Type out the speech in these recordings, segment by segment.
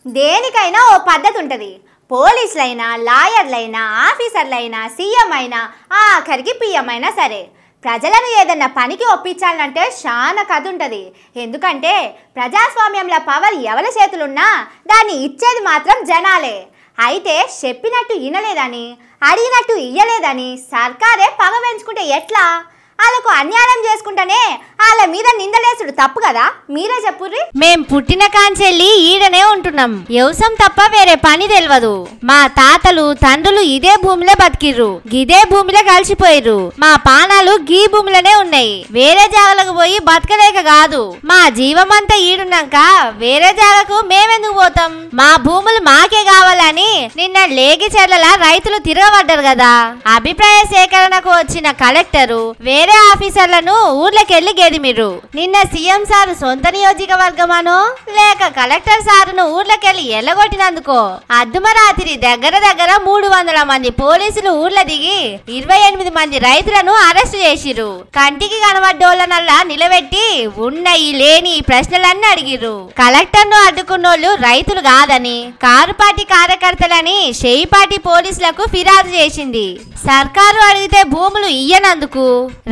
దేనికైనా ఓ పద్ధతి ఉంటుంది. పోలీసులైనా, లాయర్లైనా, ఆఫీసర్లైనా, సీఎం అయినా, ఆఖరికి పిఎం అయినా సరే ప్రజలను ఏదన్నా పనికి ఒప్పించాలంటే చాలా కథ ఉంటుంది. ఎందుకంటే ప్రజాస్వామ్యంలో పవర్ ఎవరి చేతులున్నా దాన్ని ఇచ్చేది మాత్రం జనాలే. అయితే చెప్పినట్టు వినలేదని, అడిగినట్టు ఇయ్యలేదని సర్కారే పగ పెంచుకుంటే ఎట్లా? వాళ్ళకు అన్యాయం చేసుకుంటానే వాళ్ళ మీద నిందలేసుడు తప్పు కదా? మీరే చెప్పుర్రి. మేం పుట్టిన కాంచెల్లి ఈడనే ఉంటున్నాం. వ్యవసాయం తప్ప వేరే పని తెలియదు. మా తాతలు తండ్రులు ఇదే భూమిలో బతికిర్రు, గిదే భూమిలో కలిసిపోయిర్రు. మా పానాలు గీ భూమిలోనే ఉన్నాయి. వేరే జాగలకు పోయి బతకలేక కాదు. మా జీవమంతా ఈడున్నాక వేరే జాగకు మేమెందుకు పోతాం? మా భూములు మాకే కావాలని నిన్న లేగిచెర్ల రైతులు తిరగబడ్డారు కదా. అభిప్రాయ సేకరణకు వచ్చిన కలెక్టరు వేరే ఆఫీసర్లను ఊర్లకెళ్లి గెదిమిర్రు. నిన్న సీఎం సారు సొంత నియోజకవర్గమనో లేక కలెక్టర్ సారును ఊర్లకెళ్లి ఎల్లగొట్టినందుకో అర్ధమరాత్రి దగ్గర 300 మంది పోలీసులు ఊర్ల దిగి 28 మంది రైతులను అరెస్టు చేసిర్రు. కంటికి కనబడ్డోళ్ళనల్లా నిలబెట్టి ఉన్నాయి లేని ప్రశ్నలన్నీ అడిగిర్రు. కలెక్టర్ ను అడ్డుకున్నోళ్లు రైతులు కాదని, కారు పార్టీ కార్యకర్తలని షేయి పార్టీ పోలీసులకు ఫిర్యాదు చేసింది. సర్కారు అడిగితే భూములు ఇయ్యనందుకు,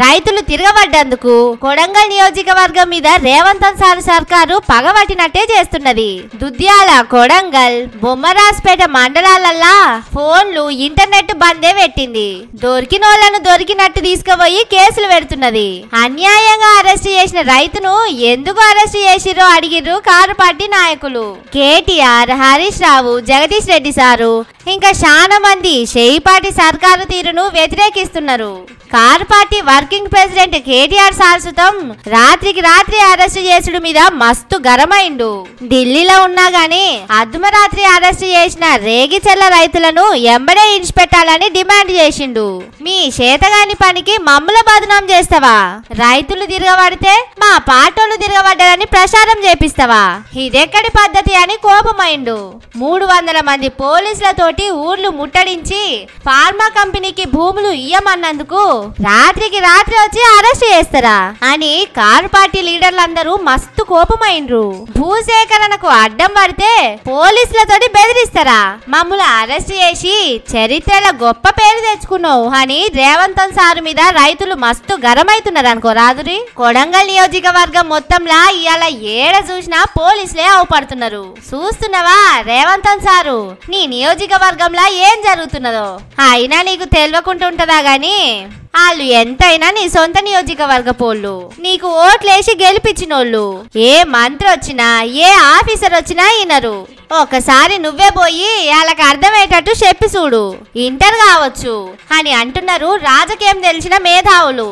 రైతులు తిరగబడ్డందుకు కొడంగల్ నియోజకవర్గం మీద రేవంత్ సార్ సర్కారు పగబట్టినట్టే చేస్తున్నది. దుద్యాల, కొడంగల్, బొమ్మరాజ్పేట మండలాలల్లా ఫోన్లు, ఇంటర్నెట్ బందే పెట్టింది. దొరికినోళ్లను దొరికినట్టు తీసుకుపోయి కేసులు పెడుతున్నది. అన్యాయంగా అరెస్ట్ చేసిన రైతును ఎందుకు అరెస్ట్ చేసిరో అడిగిర్రు కారు పార్టీ నాయకులు. కేటీఆర్, హరీష్ రావు, జగదీష్ రెడ్డి సారు ఇంకా చాలా మంది షేయి పార్టీ సర్కారు తీరును వ్యతిరేకిస్తున్నారు. Car party working president KTR సార్సుతం రాత్రికి రాత్రి అరెస్ట్ చేసుడు మీద మస్తు గరమైండు. ఢిల్లీలో ఉన్నా గానీ అర్ధమరాత్రి అరెస్ట్ చేసిన రేగిచెర్ల రైతులను ఎంబడే ఇడిచిపెట్టాలని డిమాండ్ చేసిండు. మీ చేతగాని పనికి మమ్ముల బదనాం చేస్తావా? రైతులు తిరగబడితే మా పాటోళ్ళు తిరగబడ్డారని ప్రచారం చేపిస్తావా? ఇదెక్కడి పద్ధతి అని కోపమైండు. 300 మంది పోలీసులతోటి ఊర్లు ముట్టడించి ఫార్మా కంపెనీకి భూములు ఇయ్యమన్నందుకు రాత్రికి రాత్రి వచ్చి అరెస్ట్ చేస్తారా అని కారు పార్టీ లీడర్లందరూ మస్తు కోపమైండ్రు. భూసేకరణకు అడ్డం పడితే పోలీసులతోటి బెదిరిస్తారా? మమ్మల్ని అరెస్ట్ చేసి చరిత్రలో గొప్ప పేరు తెచ్చుకున్నావు అని రేవంత్ సారు మీద రైతులు మస్తు గరమైతున్నారు అనుకో రాదురి. కొడంగల్ నియోజకవర్గం మొత్తంలా ఇవాళ ఏడ చూసినా పోలీసులే అవపడుతున్నారు. చూస్తున్నావా రేవంత్ సారు నీ నియోజకవర్గంలో ఏం జరుగుతున్నదో? అయినా నీకు తెలియకుండా ఉంటదా గాని వాళ్ళు ఎంతైనా నీ సొంత నియోజకవర్గ పోళ్ళు, నీకు ఓట్లేసి గెలిపించినోళ్ళు. ఏ మంత్రి వచ్చినా, ఏ ఆఫీసర్ వచ్చినా వినరు. ఒకసారి నువ్వే పోయి వాళ్ళకి అర్థమయ్యేటట్టు చెప్పి చూడు, ఇంటర్ కావచ్చు అని అంటున్నారు రాజకీయం తెలిసిన మేధావులు.